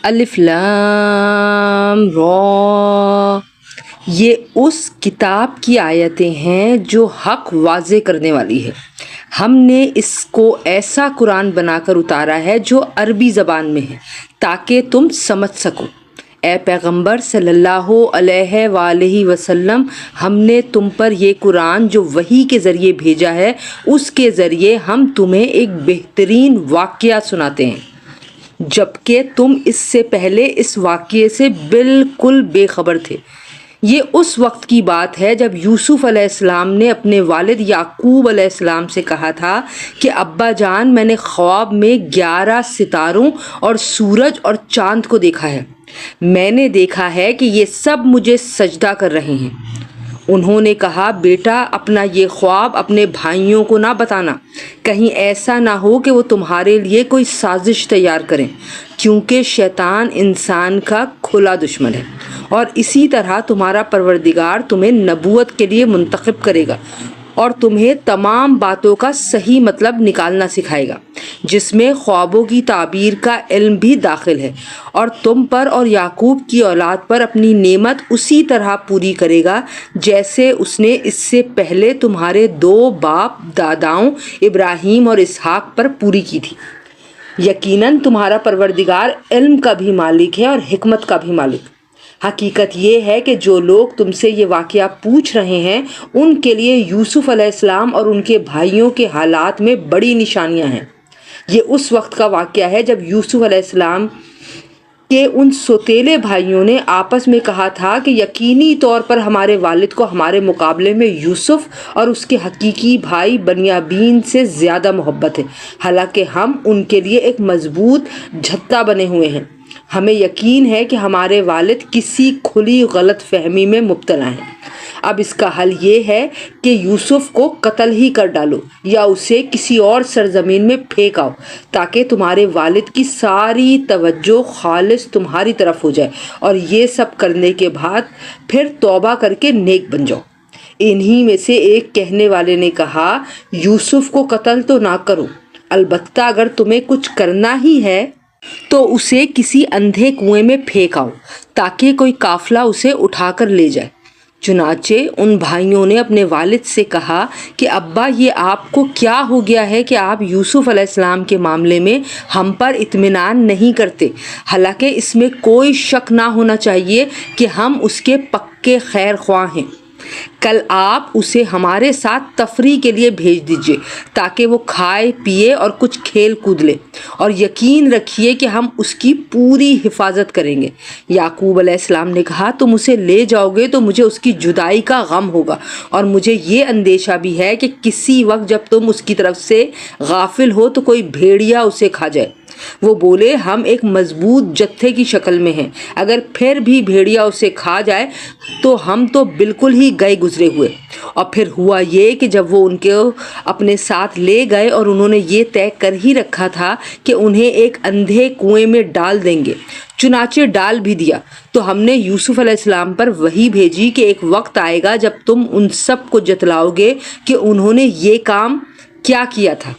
الف لام را، یہ اس کتاب کی آیتیں ہیں جو حق واضح کرنے والی ہے۔ ہم نے اس کو ایسا قرآن بنا کر اتارا ہے جو عربی زبان میں ہے تاکہ تم سمجھ سکو۔ اے پیغمبر صلی اللہ علیہ وآلہ وسلم، ہم نے تم پر یہ قرآن جو وحی کے ذریعے بھیجا ہے، اس کے ذریعے ہم تمہیں ایک بہترین واقعہ سناتے ہیں، جبکہ تم اس سے پہلے اس واقعے سے بالکل بے خبر تھے۔ یہ اس وقت کی بات ہے جب یوسف علیہ السلام نے اپنے والد یعقوب علیہ السلام سے کہا تھا کہ ابا جان، میں نے خواب میں 11 ستاروں اور سورج اور چاند کو دیکھا ہے۔ میں نے دیکھا ہے کہ یہ سب مجھے سجدہ کر رہے ہیں۔ انہوں نے کہا، بیٹا، اپنا یہ خواب اپنے بھائیوں کو نہ بتانا، کہیں ایسا نہ ہو کہ وہ تمہارے لیے کوئی سازش تیار کریں، کیونکہ شیطان انسان کا کھلا دشمن ہے، اور اسی طرح تمہارا پروردگار تمہیں نبوت کے لیے منتخب کرے گا اور تمہیں تمام باتوں کا صحیح مطلب نکالنا سکھائے گا، جس میں خوابوں کی تعبیر کا علم بھی داخل ہے، اور تم پر اور یعقوب کی اولاد پر اپنی نعمت اسی طرح پوری کرے گا جیسے اس نے اس سے پہلے تمہارے 2 باپ داداؤں ابراہیم اور اسحاق پر پوری کی تھی۔ یقیناً تمہارا پروردگار علم کا بھی مالک ہے اور حکمت کا بھی مالک۔ حقیقت یہ ہے کہ جو لوگ تم سے یہ واقعہ پوچھ رہے ہیں، ان کے لیے یوسف علیہ السلام اور ان کے بھائیوں کے حالات میں بڑی نشانیاں ہیں۔ یہ اس وقت کا واقعہ ہے جب یوسف علیہ السلام کہ ان سوتیلے بھائیوں نے آپس میں کہا تھا کہ یقینی طور پر ہمارے والد کو ہمارے مقابلے میں یوسف اور اس کے حقیقی بھائی بنیامین سے زیادہ محبت ہے، حالانکہ ہم ان کے لیے ایک مضبوط جھتہ بنے ہوئے ہیں۔ ہمیں یقین ہے کہ ہمارے والد کسی کھلی غلط فہمی میں مبتلا ہیں۔ اب اس کا حل یہ ہے کہ یوسف کو قتل ہی کر ڈالو یا اسے کسی اور سرزمین میں پھینک آؤ، تاکہ تمہارے والد کی ساری توجہ خالص تمہاری طرف ہو جائے، اور یہ سب کرنے کے بعد پھر توبہ کر کے نیک بن جاؤ۔ انہی میں سے ایک کہنے والے نے کہا، یوسف کو قتل تو نہ کرو، البتہ اگر تمہیں کچھ کرنا ہی ہے تو اسے کسی اندھے کنویں میں پھینک آؤ تاکہ کوئی قافلہ اسے اٹھا کر لے جائے۔ چنانچہ ان بھائیوں نے اپنے والد سے کہا کہ ابا، یہ آپ کو کیا ہو گیا ہے کہ آپ یوسف علیہ السلام کے معاملے میں ہم پر اطمینان نہیں کرتے، حالانکہ اس میں کوئی شک نہ ہونا چاہیے کہ ہم اس کے پکے خیر خواہ ہیں۔ کل آپ اسے ہمارے ساتھ تفریح کے لیے بھیج دیجیے تاکہ وہ کھائے پیے اور کچھ کھیل کود لے، اور یقین رکھیے کہ ہم اس کی پوری حفاظت کریں گے۔ یعقوب علیہ السلام نے کہا، تم اسے لے جاؤ گے تو مجھے اس کی جدائی کا غم ہوگا، اور مجھے یہ اندیشہ بھی ہے کہ کسی وقت جب تم اس کی طرف سے غافل ہو تو کوئی بھیڑیا اسے کھا جائے۔ وہ بولے، ہم ایک مضبوط جتھے کی شکل میں ہیں، اگر پھر بھی بھیڑیا اسے کھا جائے تو ہم تو بالکل ہی گئے گزرے ہوئے۔ اور پھر ہوا یہ کہ جب وہ ان کو اپنے ساتھ لے گئے اور انہوں نے یہ طے کر ہی رکھا تھا کہ انہیں ایک اندھے کنویں میں ڈال دیں گے، چنانچہ ڈال بھی دیا، تو ہم نے یوسف علیہ السلام پر وحی بھیجی کہ ایک وقت آئے گا جب تم ان سب کو جتلاؤ گے کہ انہوں نے یہ کام کیا کیا تھا،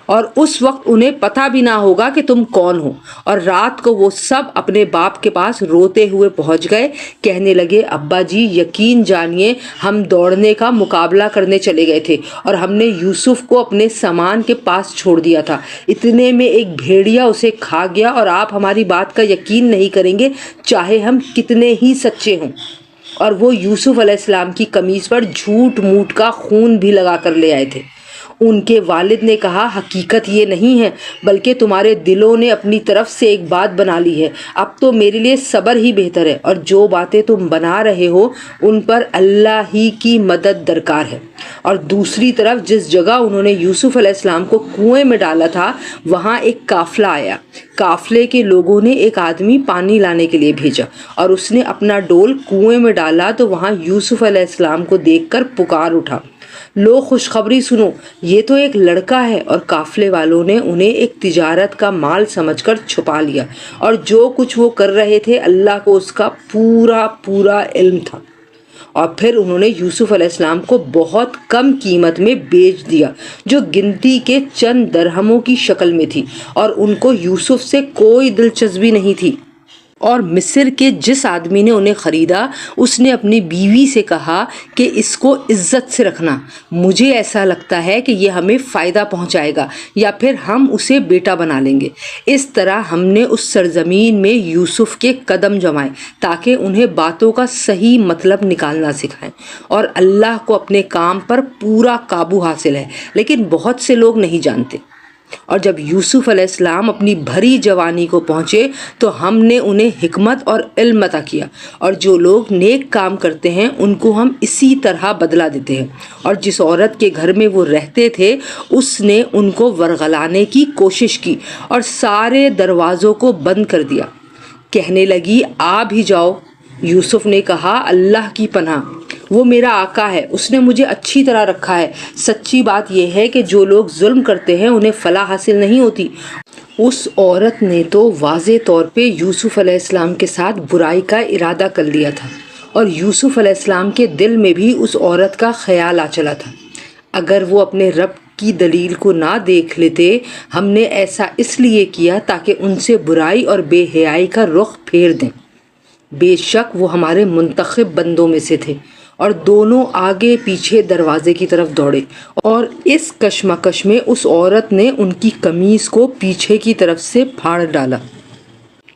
اور اس وقت انہیں پتہ بھی نہ ہوگا کہ تم کون ہو۔ اور رات کو وہ سب اپنے باپ کے پاس روتے ہوئے پہنچ گئے، کہنے لگے، ابا جی، یقین جانیے ہم دوڑنے کا مقابلہ کرنے چلے گئے تھے اور ہم نے یوسف کو اپنے سامان کے پاس چھوڑ دیا تھا، اتنے میں ایک بھیڑیا اسے کھا گیا، اور آپ ہماری بات کا یقین نہیں کریں گے چاہے ہم کتنے ہی سچے ہوں۔ اور وہ یوسف علیہ السلام کی قمیص پر جھوٹ موٹ کا خون بھی لگا کر لے آئے تھے۔ ان کے والد نے کہا، حقیقت یہ نہیں ہے، بلکہ تمہارے دلوں نے اپنی طرف سے ایک بات بنا لی ہے، اب تو میرے لیے صبر ہی بہتر ہے، اور جو باتیں تم بنا رہے ہو ان پر اللہ ہی کی مدد درکار ہے۔ اور دوسری طرف جس جگہ انہوں نے یوسف علیہ السلام کو کنویں میں ڈالا تھا، وہاں ایک قافلہ آیا۔ قافلے کے لوگوں نے ایک آدمی پانی لانے کے لیے بھیجا، اور اس نے اپنا ڈول کنویں میں ڈالا تو وہاں یوسف علیہ السلام کو دیکھ کر پکار اٹھا، لو خوشخبری سنو، یہ تو ایک لڑکا ہے۔ اور قافلے والوں نے انہیں ایک تجارت کا مال سمجھ کر چھپا لیا، اور جو کچھ وہ کر رہے تھے اللہ کو اس کا پورا علم تھا۔ اور پھر انہوں نے یوسف علیہ السلام کو بہت کم قیمت میں بیچ دیا جو گنتی کے چند درہموں کی شکل میں تھی، اور ان کو یوسف سے کوئی دلچسپی نہیں تھی۔ اور مصر کے جس آدمی نے انہیں خریدا اس نے اپنی بیوی سے کہا کہ اس کو عزت سے رکھنا، مجھے ایسا لگتا ہے کہ یہ ہمیں فائدہ پہنچائے گا یا پھر ہم اسے بیٹا بنا لیں گے۔ اس طرح ہم نے اس سرزمین میں یوسف کے قدم جمائے تاکہ انہیں باتوں کا صحیح مطلب نکالنا سکھائیں، اور اللہ کو اپنے کام پر پورا قابو حاصل ہے، لیکن بہت سے لوگ نہیں جانتے۔ اور جب یوسف علیہ السلام اپنی بھری جوانی کو پہنچے تو ہم نے انہیں حکمت اور علم عطا کیا، اور جو لوگ نیک کام کرتے ہیں ان کو ہم اسی طرح بدلہ دیتے ہیں۔ اور جس عورت کے گھر میں وہ رہتے تھے اس نے ان کو ورغلانے کی کوشش کی اور سارے دروازوں کو بند کر دیا۔ کہنے لگی آ بھی جاؤ۔ یوسف نے کہا اللہ کی پناہ، وہ میرا آقا ہے، اس نے مجھے اچھی طرح رکھا ہے۔ سچی بات یہ ہے کہ جو لوگ ظلم کرتے ہیں انہیں فلاح حاصل نہیں ہوتی۔ اس عورت نے تو واضح طور پہ یوسف علیہ السلام کے ساتھ برائی کا ارادہ کر لیا تھا، اور یوسف علیہ السلام کے دل میں بھی اس عورت کا خیال آ چلا تھا۔ اگر وہ اپنے رب کی دلیل کو نہ دیکھ لیتے، ہم نے ایسا اس لیے کیا تاکہ ان سے برائی اور بے حیائی کا رخ پھیر دیں۔ بے شک وہ ہمارے منتخب بندوں میں سے تھے۔ اور دونوں آگے پیچھے دروازے کی طرف دوڑے، اور اس کشمکش میں اس عورت نے ان کی قمیص کو پیچھے کی طرف سے پھاڑ ڈالا۔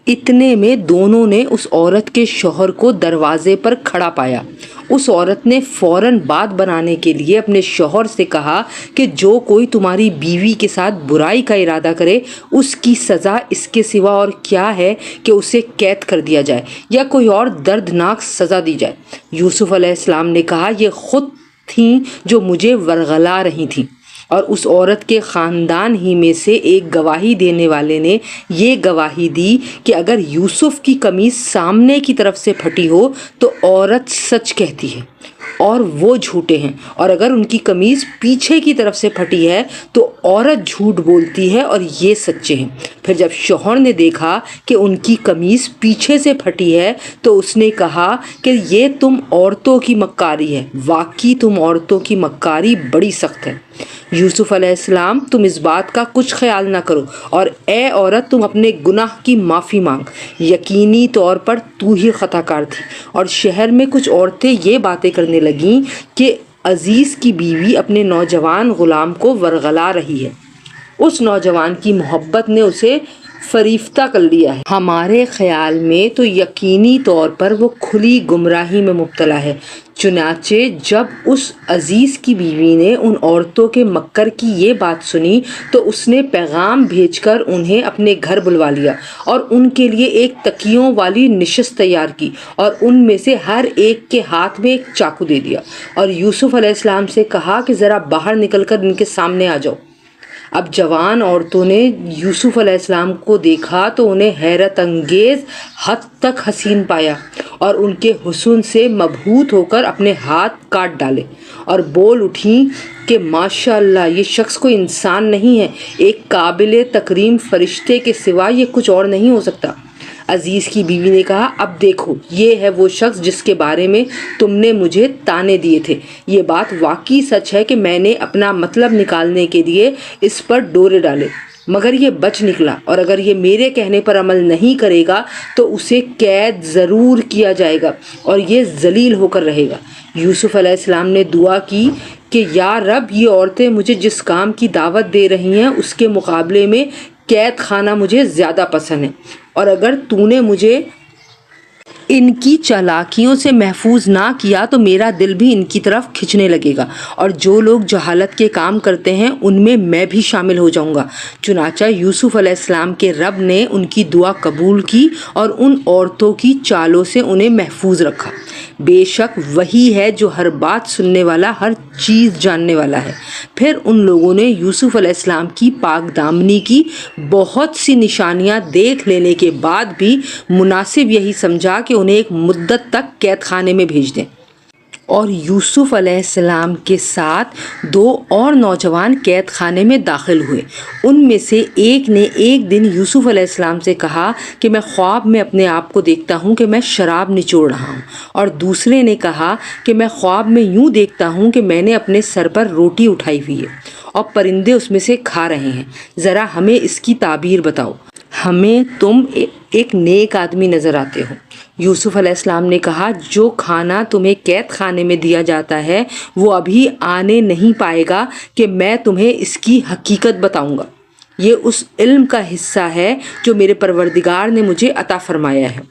اتنے میں دونوں نے اس عورت کے شوہر کو دروازے پر کھڑا پایا۔ اس عورت نے فوراً بات بنانے کے لیے اپنے شوہر سے کہا کہ جو کوئی تمہاری بیوی کے ساتھ برائی کا ارادہ کرے اس کی سزا اس کے سوا اور کیا ہے کہ اسے قید کر دیا جائے یا کوئی اور دردناک سزا دی جائے۔ یوسف علیہ السلام نے کہا یہ خود تھیں جو مجھے ورغلا رہی تھیں۔ اور اس عورت کے خاندان ہی میں سے ایک گواہی دینے والے نے یہ گواہی دی کہ اگر یوسف کی قمیص سامنے کی طرف سے پھٹی ہو تو عورت سچ کہتی ہے اور وہ جھوٹے ہیں، اور اگر ان کی قمیص پیچھے کی طرف سے پھٹی ہے تو عورت جھوٹ بولتی ہے اور یہ سچے ہیں۔ پھر جب شوہر نے دیکھا کہ ان کی قمیص پیچھے سے پھٹی ہے تو اس نے کہا کہ یہ تم عورتوں کی مکاری ہے، واقعی تم عورتوں کی مکاری بڑی سخت ہے۔ یوسف علیہ السلام تم اس بات کا کچھ خیال نہ کرو، اور اے عورت تم اپنے گناہ کی معافی مانگ، یقینی طور پر تو ہی خطا کار تھی۔ اور شہر میں کچھ عورتیں یہ باتیں کرنے لگیں کہ عزیز کی بیوی اپنے نوجوان غلام کو ورغلا رہی ہے، اس نوجوان کی محبت نے اسے فریفتہ کر لیا ہے۔ ہمارے خیال میں تو یقینی طور پر وہ کھلی گمراہی میں مبتلا ہے۔ چنانچہ جب اس عزیز کی بیوی نے ان عورتوں کے مکر کی یہ بات سنی تو اس نے پیغام بھیج کر انہیں اپنے گھر بلوا لیا اور ان کے لیے ایک تکیوں والی نشست تیار کی، اور ان میں سے ہر ایک کے ہاتھ میں ایک چاقو دے دیا، اور یوسف علیہ السلام سے کہا کہ ذرا باہر نکل کر ان کے سامنے آ جاؤ۔ اب جوان عورتوں نے یوسف علیہ السلام کو دیکھا تو انہیں حیرت انگیز حد تک حسین پایا، اور ان کے حسن سے مبہوت ہو کر اپنے ہاتھ کاٹ ڈالے اور بول اٹھیں کہ ماشاء اللہ یہ شخص کوئی انسان نہیں ہے، ایک قابل تکریم فرشتے کے سوا یہ کچھ اور نہیں ہو سکتا۔ عزیز کی بیوی نے کہا اب دیکھو یہ ہے وہ شخص جس کے بارے میں تم نے مجھے طعنے دیے تھے۔ یہ بات واقعی سچ ہے کہ میں نے اپنا مطلب نکالنے کے لیے اس پر ڈورے ڈالے، مگر یہ بچ نکلا، اور اگر یہ میرے کہنے پر عمل نہیں کرے گا تو اسے قید ضرور کیا جائے گا اور یہ ذلیل ہو کر رہے گا۔ یوسف علیہ السلام نے دعا کی کہ یا رب یہ عورتیں مجھے جس کام کی دعوت دے رہی ہیں اس کے مقابلے میں قید خانہ مجھے زیادہ پسند ہے، اور اگر تو نے مجھے ان کی چالاکیوں سے محفوظ نہ کیا تو میرا دل بھی ان کی طرف کھنچنے لگے گا، اور جو لوگ جہالت کے کام کرتے ہیں ان میں بھی شامل ہو جاؤں گا۔ چنانچہ یوسف علیہ السلام کے رب نے ان کی دعا قبول کی اور ان عورتوں کی چالوں سے انہیں محفوظ رکھا۔ بے شک وہی ہے جو ہر بات سننے والا، ہر چیز جاننے والا ہے۔ پھر ان لوگوں نے یوسف علیہ السلام کی پاک دامنی کی بہت سی نشانیاں دیکھ لینے کے بعد بھی مناسب یہی سمجھا کہ انہیں ایک مدت تک قید خانے میں بھیج دیں۔ اور یوسف علیہ السلام کے ساتھ 2 اور نوجوان قید خانے میں داخل ہوئے۔ ان میں سے ایک نے ایک دن یوسف علیہ السلام سے کہا کہ میں خواب میں اپنے آپ کو دیکھتا ہوں کہ میں شراب نچوڑ رہا ہوں، اور دوسرے نے کہا کہ میں خواب میں یوں دیکھتا ہوں کہ میں نے اپنے سر پر روٹی اٹھائی ہوئی ہے اور پرندے اس میں سے کھا رہے ہیں، ذرا ہمیں اس کی تعبیر بتاؤ، ہمیں تم ایک نیک آدمی نظر آتے ہو۔ یوسف علیہ السلام نے کہا جو کھانا تمہیں قید خانے میں دیا جاتا ہے وہ ابھی آنے نہیں پائے گا کہ میں تمہیں اس کی حقیقت بتاؤں گا۔ یہ اس علم کا حصہ ہے جو میرے پروردگار نے مجھے عطا فرمایا ہے،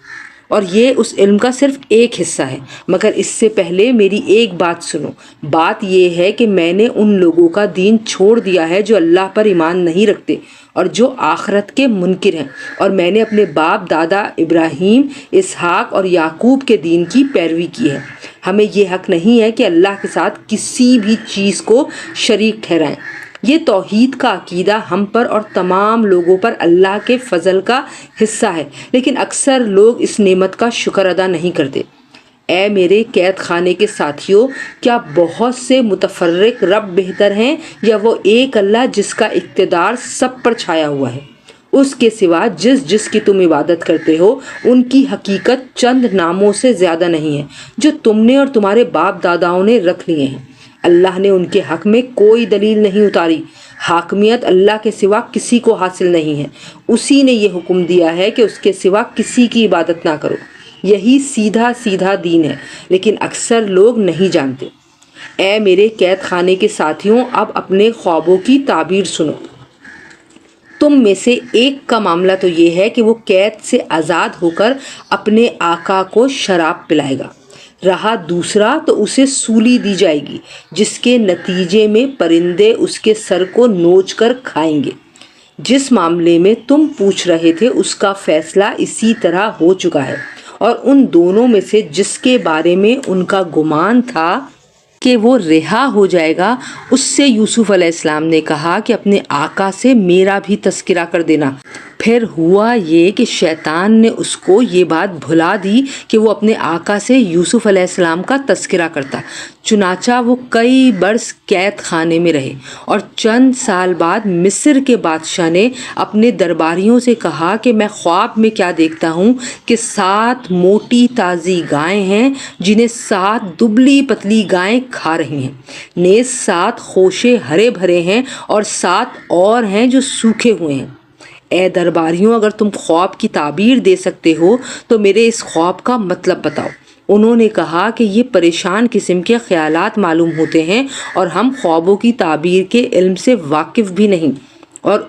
اور یہ اس علم کا صرف ایک حصہ ہے، مگر اس سے پہلے میری ایک بات سنو۔ بات یہ ہے کہ میں نے ان لوگوں کا دین چھوڑ دیا ہے جو اللہ پر ایمان نہیں رکھتے اور جو آخرت کے منکر ہیں، اور میں نے اپنے باپ دادا ابراہیم، اسحاق اور یعقوب کے دین کی پیروی کی ہے۔ ہمیں یہ حق نہیں ہے کہ اللہ کے ساتھ کسی بھی چیز کو شریک ٹھہرائیں۔ یہ توحید کا عقیدہ ہم پر اور تمام لوگوں پر اللہ کے فضل کا حصہ ہے، لیکن اکثر لوگ اس نعمت کا شکر ادا نہیں کرتے۔ اے میرے قید خانے کے ساتھیوں، کیا بہت سے متفرق رب بہتر ہیں یا وہ ایک اللہ جس کا اقتدار سب پر چھایا ہوا ہے؟ اس کے سوا جس کی تم عبادت کرتے ہو ان کی حقیقت چند ناموں سے زیادہ نہیں ہے جو تم نے اور تمہارے باپ داداؤں نے رکھ لیے ہیں۔ اللہ نے ان کے حق میں کوئی دلیل نہیں اتاری۔ حاکمیت اللہ کے سوا کسی کو حاصل نہیں ہے۔ اسی نے یہ حکم دیا ہے کہ اس کے سوا کسی کی عبادت نہ کرو۔ یہی سیدھا دین ہے، لیکن اکثر لوگ نہیں جانتے۔ اے میرے قید خانے کے ساتھیوں، اب اپنے خوابوں کی تعبیر سنو۔ تم میں سے ایک کا معاملہ تو یہ ہے کہ وہ قید سے آزاد ہو کر اپنے آقا کو شراب پلائے گا، رہا دوسرا تو اسے سولی دی جائے گی جس کے نتیجے میں پرندے اس کے سر کو نوچ کر کھائیں گے۔ جس معاملے میں تم پوچھ رہے تھے اس کا فیصلہ اسی طرح ہو چکا ہے، اور ان دونوں میں سے جس کے بارے میں ان کا گمان تھا کہ وہ رہا ہو جائے گا، اس سے یوسف علیہ السلام نے کہا کہ اپنے آقا سے میرا بھی تذکرہ کر دینا۔ پھر ہوا یہ کہ شیطان نے اس کو یہ بات بھلا دی کہ وہ اپنے آقا سے یوسف علیہ السلام کا تذکرہ کرتا۔ چنانچہ وہ کئی برس قید خانے میں رہے، اور چند سال بعد مصر کے بادشاہ نے اپنے درباریوں سے کہا کہ میں خواب میں کیا دیکھتا ہوں کہ 7 موٹی تازی گائیں ہیں جنہیں 7 دبلی پتلی گائیں کھا رہی ہیں، نیز 7 خوشے ہرے بھرے ہیں اور 7 اور ہیں جو سوکھے ہوئے ہیں۔ اے درباریوں، اگر تم خواب کی تعبیر دے سکتے ہو تو میرے اس خواب کا مطلب بتاؤ۔ انہوں نے کہا کہ یہ پریشان قسم کے خیالات معلوم ہوتے ہیں اور ہم خوابوں کی تعبیر کے علم سے واقف بھی نہیں۔ اور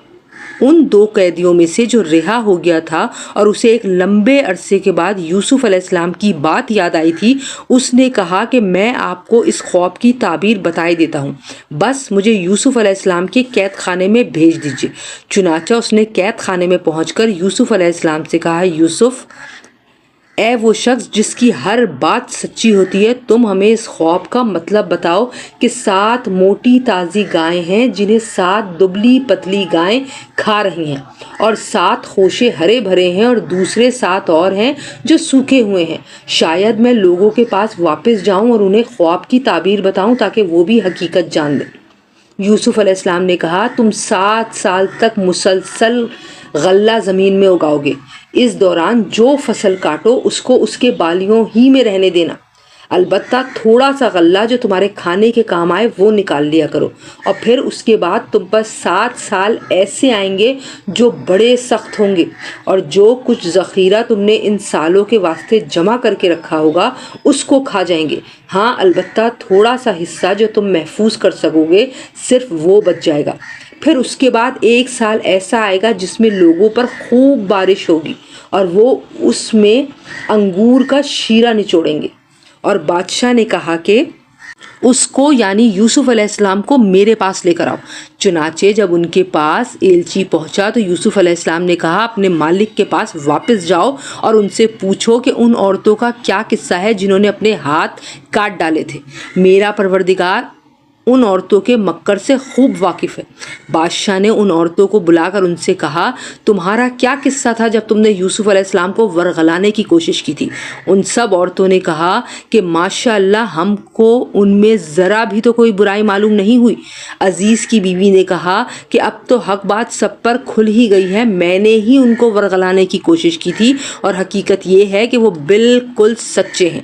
ان 2 قیدیوں میں سے جو رہا ہو گیا تھا اور اسے ایک لمبے عرصے کے بعد یوسف علیہ السلام کی بات یاد آئی تھی، اس نے کہا کہ میں آپ کو اس خواب کی تعبیر بتائے دیتا ہوں، بس مجھے یوسف علیہ السلام کے قید خانے میں بھیج دیجیے۔ چنانچہ اس نے قید خانے میں پہنچ کر یوسف علیہ السلام سے کہا، یوسف، اے وہ شخص جس کی ہر بات سچی ہوتی ہے، تم ہمیں اس خواب کا مطلب بتاؤ کہ 7 موٹی تازی گائیں ہیں جنہیں 7 دبلی پتلی گائیں کھا رہی ہیں، اور 7 خوشے ہرے بھرے ہیں اور دوسرے 7 اور ہیں جو سوکھے ہوئے ہیں۔ شاید میں لوگوں کے پاس واپس جاؤں اور انہیں خواب کی تعبیر بتاؤں تاکہ وہ بھی حقیقت جان لیں۔ یوسف علیہ السلام نے کہا، تم 7 سال تک مسلسل غلہ زمین میں اگاؤ گے۔ اس دوران جو فصل کاٹو اس کو اس کے بالیوں ہی میں رہنے دینا، البتہ تھوڑا سا غلہ جو تمہارے کھانے کے کام آئے وہ نکال لیا کرو، اور پھر اس کے بعد تم پر 7 سال ایسے آئیں گے جو بڑے سخت ہوں گے، اور جو کچھ ذخیرہ تم نے ان سالوں کے واسطے جمع کر کے رکھا ہوگا اس کو کھا جائیں گے۔ ہاں، البتہ تھوڑا سا حصہ جو تم محفوظ کر سکو گے صرف وہ بچ جائے گا۔ پھر اس کے بعد 1 سال ایسا آئے گا جس میں لوگوں پر خوب بارش ہوگی اور وہ اس میں انگور کا شیرہ نچوڑیں گے۔ اور بادشاہ نے کہا کہ اس کو یعنی یوسف علیہ السلام کو میرے پاس لے کر آؤ۔ چنانچہ جب ان کے پاس ایلچی پہنچا تو یوسف علیہ السلام نے کہا، اپنے مالک کے پاس واپس جاؤ اور ان سے پوچھو کہ ان عورتوں کا کیا قصہ ہے جنہوں نے اپنے ہاتھ کاٹ ڈالے تھے۔ میرا پروردگار ان عورتوں کے مکر سے خوب واقف ہے۔ بادشاہ نے ان عورتوں کو بلا کر ان سے کہا، تمہارا کیا قصہ تھا جب تم نے یوسف علیہ السلام کو ورغلانے کی کوشش کی تھی؟ ان سب عورتوں نے کہا کہ ماشاء اللہ ہم کو ان میں ذرا بھی تو کوئی برائی معلوم نہیں ہوئی۔ عزیز کی بیوی نے کہا کہ اب تو حق بات سب پر کھل ہی گئی ہے، میں نے ہی ان کو ورغلانے کی کوشش کی تھی اور حقیقت یہ ہے کہ وہ بالکل سچے ہیں۔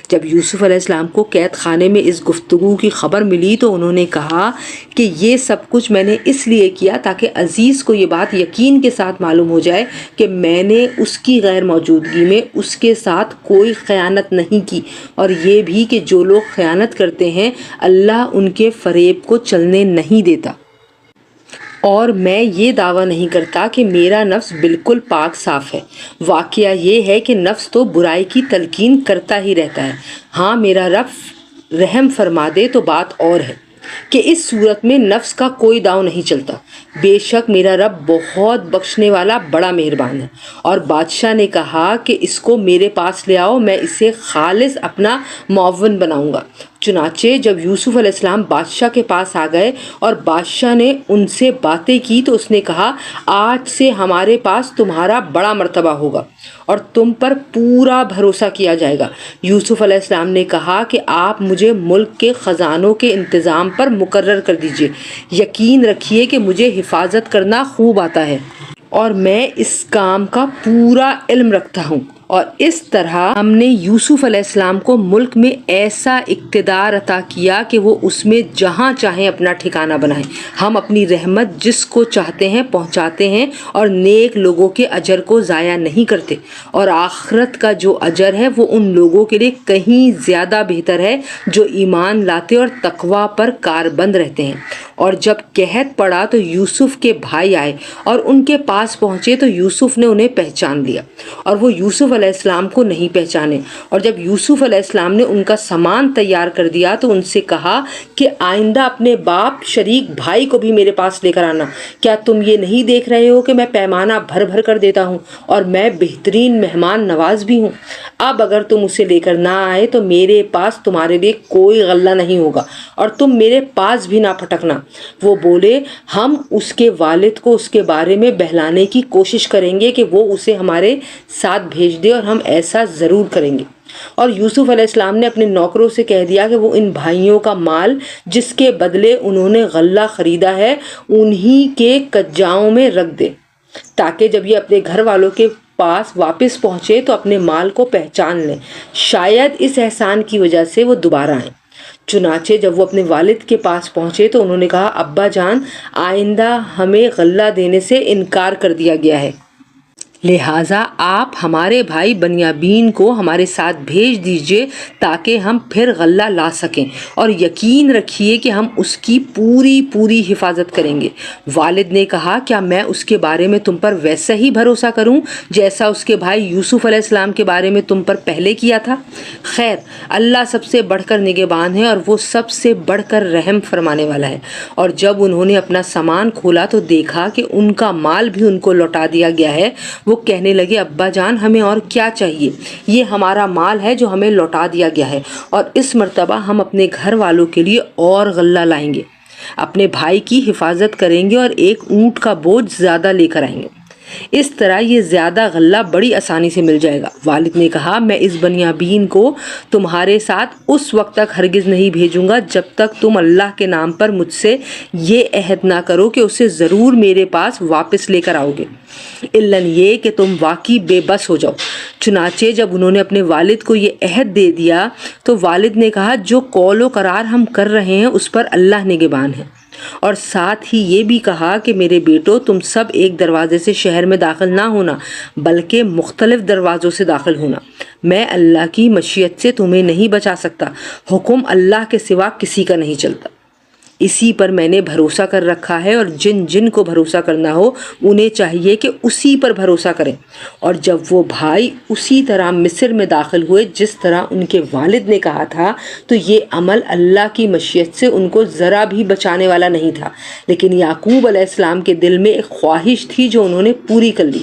جب یوسف علیہ السلام کو قید خانے میں اس گفتگو کی خبر ملی تو انہوں نے کہا کہ یہ سب کچھ میں نے اس لیے کیا تاکہ عزیز کو یہ بات یقین کے ساتھ معلوم ہو جائے کہ میں نے اس کی غیر موجودگی میں اس کے ساتھ کوئی خیانت نہیں کی، اور یہ بھی کہ جو لوگ خیانت کرتے ہیں اللہ ان کے فریب کو چلنے نہیں دیتا، اور میں یہ دعویٰ نہیں کرتا کہ میرا نفس بالکل پاک صاف ہے۔ واقعہ یہ ہے کہ نفس تو برائی کی تلقین کرتا ہی رہتا ہے، ہاں میرا رب رحم فرما دے تو بات اور ہے کہ اس صورت میں نفس کا کوئی داؤ نہیں چلتا۔ بے شک میرا رب بہت بخشنے والا بڑا مہربان ہے۔ اور بادشاہ نے کہا کہ اس کو میرے پاس لے آؤ، میں اسے خالص اپنا معاون بناؤں گا۔ چنانچہ جب یوسف علیہ السلام بادشاہ کے پاس آ گئے اور بادشاہ نے ان سے باتیں کی تو اس نے کہا، آج سے ہمارے پاس تمہارا بڑا مرتبہ ہوگا اور تم پر پورا بھروسہ کیا جائے گا۔ یوسف علیہ السلام نے کہا کہ آپ مجھے ملک کے خزانوں کے انتظام پر مقرر کر دیجئے، یقین رکھیے کہ مجھے حفاظت کرنا خوب آتا ہے اور میں اس کام کا پورا علم رکھتا ہوں۔ اور اس طرح ہم نے یوسف علیہ السلام کو ملک میں ایسا اقتدار عطا کیا کہ وہ اس میں جہاں چاہیں اپنا ٹھکانہ بنائیں۔ ہم اپنی رحمت جس کو چاہتے ہیں پہنچاتے ہیں اور نیک لوگوں کے اجر کو ضائع نہیں کرتے، اور آخرت کا جو اجر ہے وہ ان لوگوں کے لیے کہیں زیادہ بہتر ہے جو ایمان لاتے اور تقوی پر کاربند رہتے ہیں۔ اور جب قحط پڑا تو یوسف کے بھائی آئے اور ان کے پاس پہنچے تو یوسف نے انہیں پہچان لیا اور وہ یوسف علیہ السلام کو نہیں پہچانے۔ اور جب یوسف علیہ السلام نے ان کا سامان تیار کر دیا تو ان سے کہا کہ آئندہ اپنے باپ شریک بھائی کو بھی میرے پاس لے کر آنا۔ کیا تم یہ نہیں دیکھ رہے ہو کہ میں پیمانہ بھر بھر کر دیتا ہوں اور میں بہترین مہمان نواز بھی ہوں؟ اب اگر تم اسے لے کر نہ آئے تو میرے پاس تمہارے لیے کوئی غلہ نہیں ہوگا اور تم میرے پاس بھی نہ پھٹکنا۔ وہ بولے، ہم اس کے والد کو اس کے بارے میں بہلانے کی کوشش کریں گے کہ وہ اسے ہمارے ساتھ بھیج دے، اور ہم ایسا ضرور کریں گے۔ اور یوسف علیہ السلام نے اپنے نوکروں سے کہہ دیا کہ وہ ان بھائیوں کا مال جس کے بدلے انہوں نے غلہ خریدا ہے انہی کے کجاؤں میں رکھ دے، تاکہ جب یہ اپنے گھر والوں کے پاس واپس پہنچے تو اپنے مال کو پہچان لیں، شاید اس احسان کی وجہ سے وہ دوبارہ آئیں۔ چنانچہ جب وہ اپنے والد کے پاس پہنچے تو انہوں نے کہا، ابا جان، آئندہ ہمیں غلہ دینے سے انکار کر دیا گیا ہے، لہٰذا آپ ہمارے بھائی بنیامین کو ہمارے ساتھ بھیج دیجئے تاکہ ہم پھر غلہ لا سکیں، اور یقین رکھیے کہ ہم اس کی پوری حفاظت کریں گے۔ والد نے کہا، کیا میں اس کے بارے میں تم پر ویسا ہی بھروسہ کروں جیسا اس کے بھائی یوسف علیہ السلام کے بارے میں تم پر پہلے کیا تھا؟ خیر، اللہ سب سے بڑھ کر نگہبان ہے اور وہ سب سے بڑھ کر رحم فرمانے والا ہے۔ اور جب انہوں نے اپنا سامان کھولا تو دیکھا کہ ان کا مال بھی ان کو لوٹا دیا گیا ہے۔ وہ کہنے لگے، ابا جان، ہمیں اور کیا چاہیے؟ یہ ہمارا مال ہے جو ہمیں لوٹا دیا گیا ہے، اور اس مرتبہ ہم اپنے گھر والوں کے لیے اور غلہ لائیں گے، اپنے بھائی کی حفاظت کریں گے اور ایک اونٹ کا بوجھ زیادہ لے کر آئیں گے۔ اس طرح یہ زیادہ غلہ بڑی آسانی سے مل جائے گا۔ والد نے کہا، میں اس بنیامین کو تمہارے ساتھ اس وقت تک ہرگز نہیں بھیجوں گا جب تک تم اللہ کے نام پر مجھ سے یہ عہد نہ کرو کہ اسے ضرور میرے پاس واپس لے کر آؤ گے، اِلّاً یہ کہ تم واقعی بے بس ہو جاؤ۔ چنانچہ جب انہوں نے اپنے والد کو یہ عہد دے دیا تو والد نے کہا، جو قول و قرار ہم کر رہے ہیں اس پر اللہ نگہبان ہے، اور ساتھ ہی یہ بھی کہا کہ میرے بیٹو، تم سب ایک دروازے سے شہر میں داخل نہ ہونا بلکہ مختلف دروازوں سے داخل ہونا۔ میں اللہ کی مشیت سے تمہیں نہیں بچا سکتا، حکم اللہ کے سوا کسی کا نہیں چلتا۔ اسی پر میں نے بھروسہ کر رکھا ہے، اور جن جن کو بھروسہ کرنا ہو انہیں چاہیے کہ اسی پر بھروسہ کریں۔ اور جب وہ بھائی اسی طرح مصر میں داخل ہوئے جس طرح ان کے والد نے کہا تھا تو یہ عمل اللہ کی مشیت سے ان کو ذرا بھی بچانے والا نہیں تھا، لیکن یعقوب علیہ السلام کے دل میں ایک خواہش تھی جو انہوں نے پوری کر لی۔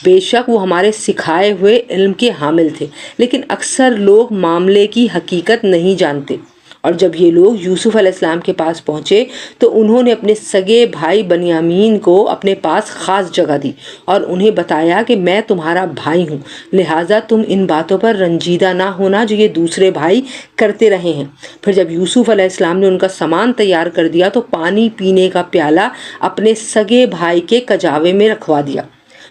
بے شک وہ ہمارے سکھائے ہوئے علم کے حامل تھے، لیکن اکثر لوگ معاملے کی حقیقت نہیں جانتے۔ اور جب یہ لوگ یوسف علیہ السلام کے پاس پہنچے تو انہوں نے اپنے سگے بھائی بنیامین کو اپنے پاس خاص جگہ دی اور انہیں بتایا کہ میں تمہارا بھائی ہوں، لہٰذا تم ان باتوں پر رنجیدہ نہ ہونا جو یہ دوسرے بھائی کرتے رہے ہیں۔ پھر جب یوسف علیہ السلام نے ان کا سامان تیار کر دیا تو پانی پینے کا پیالہ اپنے سگے بھائی کے کجاوے میں رکھوا دیا۔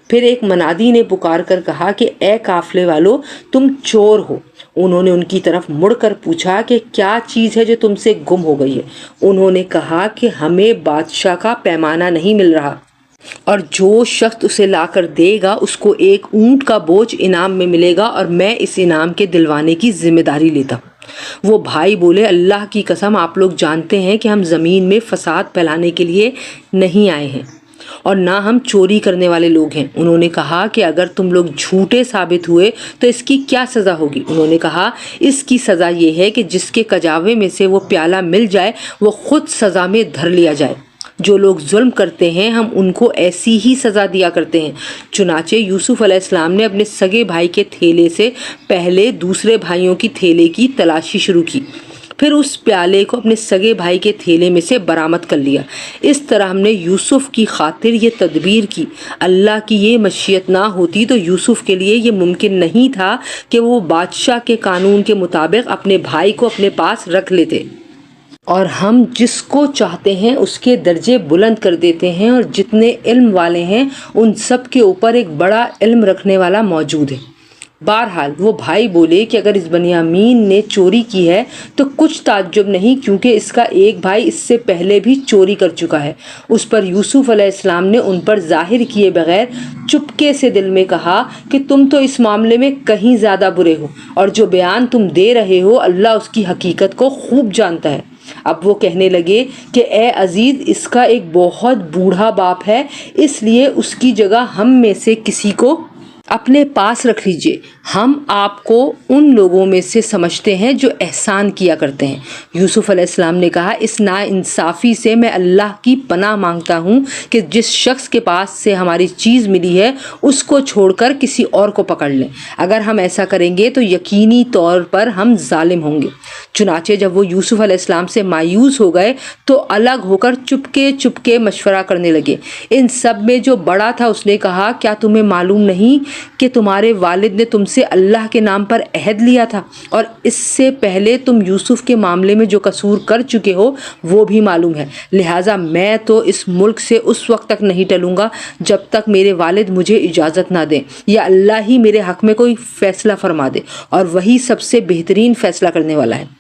پھر ایک منادی نے پکار کر کہا کہ اے قافلے والو، تم چور ہو۔ انہوں نے ان کی طرف مڑ کر پوچھا کہ کیا چیز ہے جو تم سے گم ہو گئی ہے؟ انہوں نے کہا کہ ہمیں بادشاہ کا پیمانہ نہیں مل رہا، اور جو شخص اسے لا کر دے گا اس کو ایک اونٹ کا بوجھ انعام میں ملے گا، اور میں اس انعام کے دلوانے کی ذمہ داری لیتا ہوں۔ وہ بھائی بولے، اللہ کی قسم آپ لوگ جانتے ہیں کہ ہم زمین میں فساد پھیلانے کے لیے نہیں آئے ہیں اور نہ ہم چوری کرنے والے لوگ ہیں۔ انہوں نے کہا کہ اگر تم لوگ جھوٹے ثابت ہوئے تو اس کی کیا سزا ہوگی؟ انہوں نے کہا اس کی سزا یہ ہے کہ جس کے کجاوے میں سے وہ پیالہ مل جائے وہ خود سزا میں دھر لیا جائے۔ جو لوگ ظلم کرتے ہیں ہم ان کو ایسی ہی سزا دیا کرتے ہیں۔ چنانچہ یوسف علیہ السلام نے اپنے سگے بھائی کے تھیلے سے پہلے دوسرے بھائیوں کی تھیلے کی تلاشی شروع کی، پھر اس پیالے کو اپنے سگے بھائی کے تھیلے میں سے برآمد کر لیا۔ اس طرح ہم نے یوسف کی خاطر یہ تدبیر کی۔ اللہ کی یہ مشیت نہ ہوتی تو یوسف کے لیے یہ ممکن نہیں تھا کہ وہ بادشاہ کے قانون کے مطابق اپنے بھائی کو اپنے پاس رکھ لیتے، اور ہم جس کو چاہتے ہیں اس کے درجے بلند کر دیتے ہیں، اور جتنے علم والے ہیں ان سب کے اوپر ایک بڑا علم رکھنے والا موجود ہے۔ بہرحال وہ بھائی بولے کہ اگر اس بنیامین نے چوری کی ہے تو کچھ تعجب نہیں، کیونکہ اس کا ایک بھائی اس سے پہلے بھی چوری کر چکا ہے۔ اس پر یوسف علیہ السلام نے ان پر ظاہر کیے بغیر چپکے سے دل میں کہا کہ تم تو اس معاملے میں کہیں زیادہ برے ہو، اور جو بیان تم دے رہے ہو اللہ اس کی حقیقت کو خوب جانتا ہے۔ اب وہ کہنے لگے کہ اے عزیز، اس کا ایک بہت بوڑھا باپ ہے، اس لیے اس کی جگہ ہم میں سے کسی کو اپنے پاس رکھ لیجئے۔ ہم آپ کو ان لوگوں میں سے سمجھتے ہیں جو احسان کیا کرتے ہیں۔ یوسف علیہ السلام نے کہا اس ناانصافی سے میں اللہ کی پناہ مانگتا ہوں کہ جس شخص کے پاس سے ہماری چیز ملی ہے اس کو چھوڑ کر کسی اور کو پکڑ لیں۔ اگر ہم ایسا کریں گے تو یقینی طور پر ہم ظالم ہوں گے۔ چنانچہ جب وہ یوسف علیہ السلام سے مایوس ہو گئے تو الگ ہو کر چپکے چپکے مشورہ کرنے لگے۔ ان سب میں جو بڑا تھا اس نے کہا کیا تمہیں معلوم نہیں کہ تمہارے والد نے تم سے اللہ کے نام پر عہد لیا تھا، اور اس سے پہلے تم یوسف کے معاملے میں جو قصور کر چکے ہو وہ بھی معلوم ہے، لہٰذا میں تو اس ملک سے اس وقت تک نہیں ٹلوں گا جب تک میرے والد مجھے اجازت نہ دیں، یا اللہ ہی میرے حق میں کوئی فیصلہ فرما دے، اور وہی سب سے بہترین فیصلہ کرنے والا ہے۔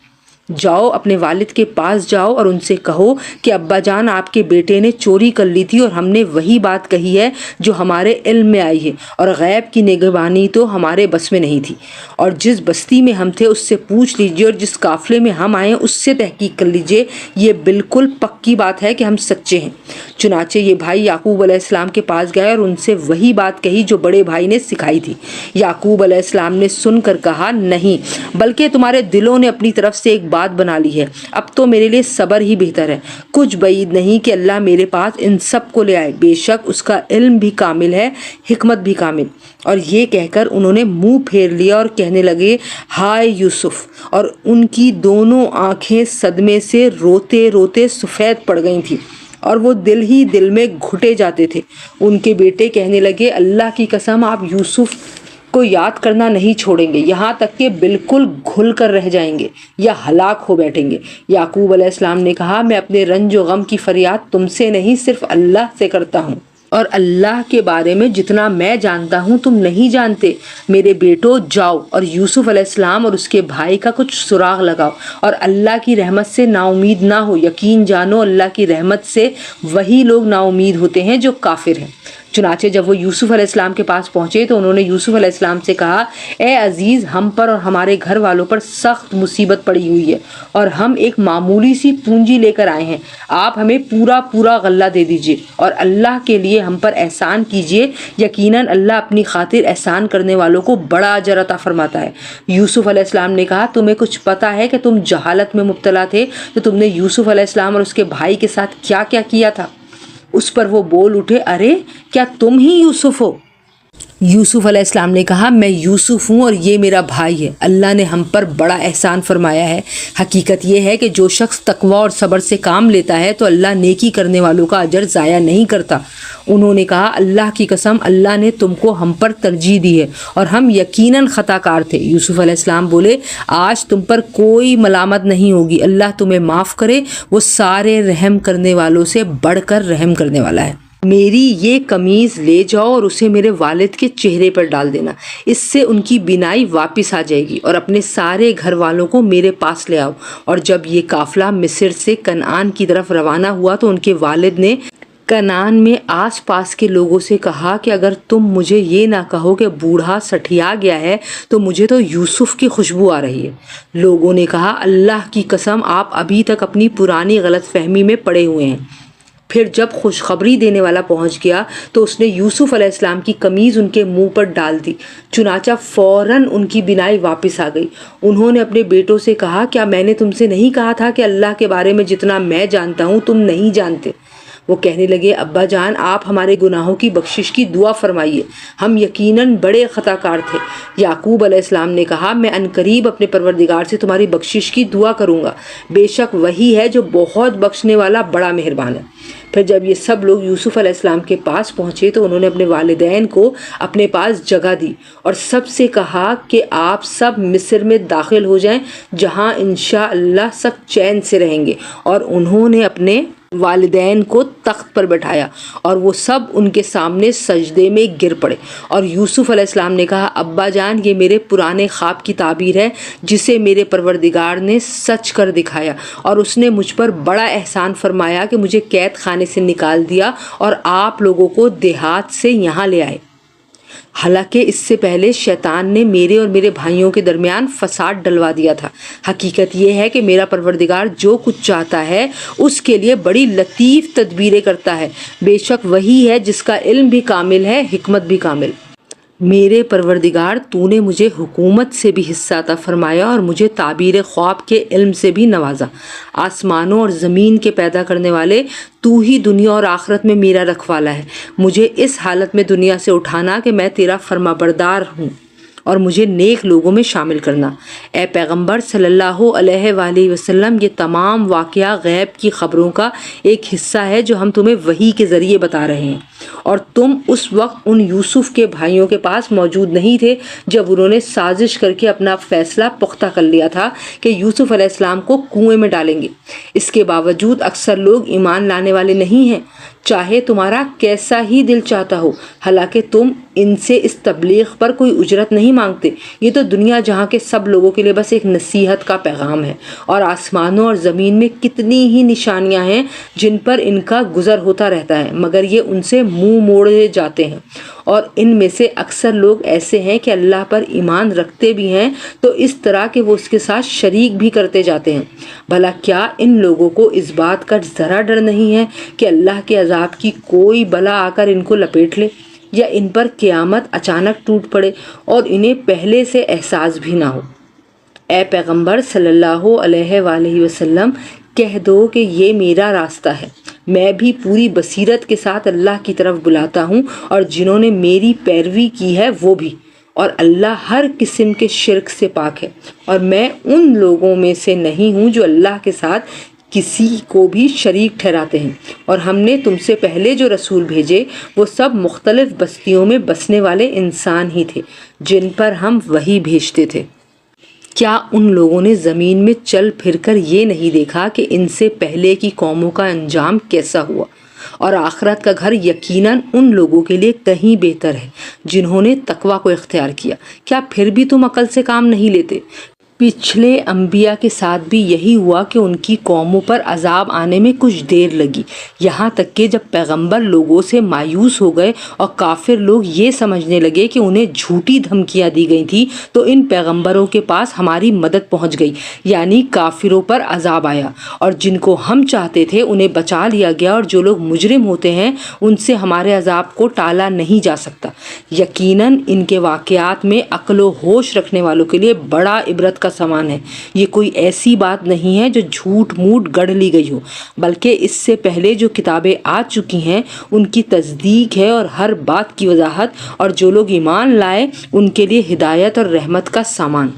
جاؤ اپنے والد کے پاس جاؤ اور ان سے کہو کہ ابا جان آپ کے بیٹے نے چوری کر لی تھی، اور ہم نے وہی بات کہی ہے جو ہمارے علم میں آئی ہے، اور غیب کی نگہبانی تو ہمارے بس میں نہیں تھی، اور جس بستی میں ہم تھے اس سے پوچھ لیجئے، اور جس قافلے میں ہم آئے اس سے تحقیق کر لیجئے، یہ بالکل پکی بات ہے کہ ہم سچے ہیں۔ چنانچہ یہ بھائی یعقوب علیہ السلام کے پاس گئے اور ان سے وہی بات کہی جو بڑے بھائی نے سکھائی تھی۔ یعقوب علیہ السلام نے سن کر کہا نہیں، بلکہ تمہارے دلوں نے اپنی طرف سے ایک بات بنا لی ہے، اب تو میرے لیے صبر ہی بہتر ہے۔ کچھ بعید نہیں کہ اللہ میرے پاس ان سب کو لے آئے، بے شک اس کا علم بھی کامل ہے، حکمت بھی کامل۔ اور یہ کہہ کر انہوں نے منہ پھیر لیا اور کہنے لگے ہائے یوسف، اور ان کی دونوں آنکھیں صدمے سے روتے روتے سفید پڑ گئی تھیں، اور وہ دل ہی دل میں گھٹے جاتے تھے۔ ان کے بیٹے کہنے لگے اللہ کی قسم آپ یوسف کو یاد کرنا نہیں چھوڑیں گے، یہاں تک کہ بالکل گھل کر رہ جائیں گے یا ہلاک ہو بیٹھیں گے۔ یعقوب علیہ السلام نے کہا میں اپنے رنج و غم کی فریاد تم سے نہیں صرف اللہ سے کرتا ہوں، اور اللہ کے بارے میں جتنا میں جانتا ہوں تم نہیں جانتے۔ میرے بیٹو جاؤ اور یوسف علیہ السلام اور اس کے بھائی کا کچھ سراغ لگاؤ، اور اللہ کی رحمت سے نا امید نہ ہو، یقین جانو اللہ کی رحمت سے وہی لوگ نا امید ہوتے ہیں جو کافر ہیں۔ چنانچہ جب وہ یوسف علیہ السلام کے پاس پہنچے تو انہوں نے یوسف علیہ السلام سے کہا اے عزیز، ہم پر اور ہمارے گھر والوں پر سخت مصیبت پڑی ہوئی ہے، اور ہم ایک معمولی سی پونجی لے کر آئے ہیں، آپ ہمیں پورا پورا غلہ دے دیجئے اور اللہ کے لیے ہم پر احسان کیجئے، یقیناً اللہ اپنی خاطر احسان کرنے والوں کو بڑا اجر عطا فرماتا ہے۔ یوسف علیہ السلام نے کہا تمہیں کچھ پتہ ہے کہ تم جہالت میں مبتلا تھے تو تم نے یوسف علیہ السلام اور اس کے بھائی کے ساتھ کیا کیا کیا تھا؟ اس پر وہ بول اٹھے ارے کیا تم ہی یوسف ہو؟ یوسف علیہ السلام نے کہا میں یوسف ہوں اور یہ میرا بھائی ہے، اللہ نے ہم پر بڑا احسان فرمایا ہے۔ حقیقت یہ ہے کہ جو شخص تقوی اور صبر سے کام لیتا ہے تو اللہ نیکی کرنے والوں کا اجر ضائع نہیں کرتا۔ انہوں نے کہا اللہ کی قسم اللہ نے تم کو ہم پر ترجیح دی ہے اور ہم یقیناً خطا کار تھے۔ یوسف علیہ السلام بولے آج تم پر کوئی ملامت نہیں ہوگی، اللہ تمہیں معاف کرے، وہ سارے رحم کرنے والوں سے بڑھ کر رحم کرنے والا ہے۔ میری یہ قمیض لے جاؤ اور اسے میرے والد کے چہرے پر ڈال دینا، اس سے ان کی بینائی واپس آ جائے گی، اور اپنے سارے گھر والوں کو میرے پاس لے آؤ۔ اور جب یہ قافلہ مصر سے کنعان کی طرف روانہ ہوا تو ان کے والد نے کنعان میں آس پاس کے لوگوں سے کہا کہ اگر تم مجھے یہ نہ کہو کہ بوڑھا سٹھیا گیا ہے تو مجھے تو یوسف کی خوشبو آ رہی ہے۔ لوگوں نے کہا اللہ کی قسم آپ ابھی تک اپنی پرانی غلط فہمی میں پڑے ہوئے ہیں۔ پھر جب خوشخبری دینے والا پہنچ گیا تو اس نے یوسف علیہ السلام کی قمیض ان کے منہ پر ڈال دی، چنانچہ فوراً ان کی بینائی واپس آ گئی۔ انہوں نے اپنے بیٹوں سے کہا کیا میں نے تم سے نہیں کہا تھا کہ اللہ کے بارے میں جتنا میں جانتا ہوں تم نہیں جانتے؟ وہ کہنے لگے ابا جان آپ ہمارے گناہوں کی بخشش کی دعا فرمائیے، ہم یقیناً بڑے خطا کار تھے۔ یعقوب علیہ السلام نے کہا میں عنقریب اپنے پروردگار سے تمہاری بخشش کی دعا کروں گا، بے شک وہی ہے جو بہت بخشنے والا بڑا مہربان ہے۔ پھر جب یہ سب لوگ یوسف علیہ السلام کے پاس پہنچے تو انہوں نے اپنے والدین کو اپنے پاس جگہ دی اور سب سے کہا کہ آپ سب مصر میں داخل ہو جائیں جہاں انشاءاللہ سب چین سے رہیں گے، اور انہوں نے اپنے والدین کو تخت پر بٹھایا اور وہ سب ان کے سامنے سجدے میں گر پڑے۔ اور یوسف علیہ السلام نے کہا ابا جان یہ میرے پرانے خواب کی تعبیر ہے جسے میرے پروردگار نے سچ کر دکھایا، اور اس نے مجھ پر بڑا احسان فرمایا کہ مجھے قید خانے سے نکال دیا اور آپ لوگوں کو دیہات سے یہاں لے آئے۔ حالانکہ اس سے پہلے شیطان نے میرے اور میرے بھائیوں کے درمیان فساد ڈلوا دیا تھا۔ حقیقت یہ ہے کہ میرا پروردگار جو کچھ چاہتا ہے اس کے لیے بڑی لطیف تدبیریں کرتا ہے، بے شک وہی ہے جس کا علم بھی کامل ہے، حکمت بھی کامل۔ میرے پروردگار تو نے مجھے حکومت سے بھی حصہ عطا فرمایا اور مجھے تعبیر خواب کے علم سے بھی نوازا۔ آسمانوں اور زمین کے پیدا کرنے والے تو ہی دنیا اور آخرت میں میرا رکھوالا ہے، مجھے اس حالت میں دنیا سے اٹھانا کہ میں تیرا فرما بردار ہوں اور مجھے نیک لوگوں میں شامل کرنا۔ اے پیغمبر صلی اللہ علیہ وآلہ وسلم یہ تمام واقعہ غیب کی خبروں کا ایک حصہ ہے جو ہم تمہیں وحی کے ذریعے بتا رہے ہیں، اور تم اس وقت ان یوسف کے بھائیوں کے پاس موجود نہیں تھے جب انہوں نے سازش کر کے اپنا فیصلہ پختہ کر لیا تھا کہ یوسف علیہ السلام کو کنویں میں ڈالیں گے۔ اس کے باوجود اکثر لوگ ایمان لانے والے نہیں ہیں، چاہے تمہارا کیسا ہی دل چاہتا ہو، حالانکہ تم ان سے اس تبلیغ پر کوئی اجرت نہیں مانگتے۔ یہ تو دنیا جہاں کے سب لوگوں کے لیے بس ایک نصیحت کا پیغام ہے، اور آسمانوں اور زمین میں کتنی ہی نشانیاں ہیں جن پر ان کا گزر ہوتا رہتا ہے، مگر یہ ان سے منہ موڑے جاتے ہیں۔ اور ان میں سے اکثر لوگ ایسے ہیں کہ اللہ پر ایمان رکھتے بھی ہیں تو اس طرح کہ وہ اس کے ساتھ شریک بھی کرتے جاتے ہیں۔ بھلا کیا ان لوگوں کو اس بات کا ذرا ڈر نہیں ہے کہ اللہ کے عذاب کی کوئی بلا آ کر ان کو لپیٹ لے، یا ان پر قیامت اچانک ٹوٹ پڑے اور انہیں پہلے سے احساس بھی نہ ہو؟ اے پیغمبر صلی اللہ علیہ وآلہ وسلم کہہ دو کہ یہ میرا راستہ ہے، میں بھی پوری بصیرت کے ساتھ اللہ کی طرف بلاتا ہوں، اور جنہوں نے میری پیروی کی ہے وہ بھی، اور اللہ ہر قسم کے شرک سے پاک ہے، اور میں ان لوگوں میں سے نہیں ہوں جو اللہ کے ساتھ کسی کو بھی شریک ٹھہراتے ہیں۔ اور ہم نے تم سے پہلے جو رسول بھیجے وہ سب مختلف بستیوں میں بسنے والے انسان ہی تھے جن پر ہم وحی بھیجتے تھے۔ کیا ان لوگوں نے زمین میں چل پھر کر یہ نہیں دیکھا کہ ان سے پہلے کی قوموں کا انجام کیسا ہوا؟ اور آخرت کا گھر یقیناً ان لوگوں کے لیے کہیں بہتر ہے جنہوں نے تقوی کو اختیار کیا۔ کیا پھر بھی تم عقل سے کام نہیں لیتے؟ پچھلے انبیاء کے ساتھ بھی یہی ہوا کہ ان کی قوموں پر عذاب آنے میں کچھ دیر لگی، یہاں تک کہ جب پیغمبر لوگوں سے مایوس ہو گئے اور کافر لوگ یہ سمجھنے لگے کہ انہیں جھوٹی دھمکیاں دی گئی تھیں تو ان پیغمبروں کے پاس ہماری مدد پہنچ گئی، یعنی کافروں پر عذاب آیا، اور جن کو ہم چاہتے تھے انہیں بچا لیا گیا، اور جو لوگ مجرم ہوتے ہیں ان سے ہمارے عذاب کو ٹالا نہیں جا سکتا۔ یقیناً ان کے واقعات میں عقل و ہوش رکھنے والوں کے لیے بڑا عبرت کا سامان ہے۔ یہ کوئی ایسی بات نہیں ہے جو جھوٹ موٹ گڑھ لی گئی ہو، بلکہ اس سے پہلے جو کتابیں آ چکی ہیں ان کی تصدیق ہے اور ہر بات کی وضاحت، اور جو لوگ ایمان لائے ان کے لیے ہدایت اور رحمت کا سامان۔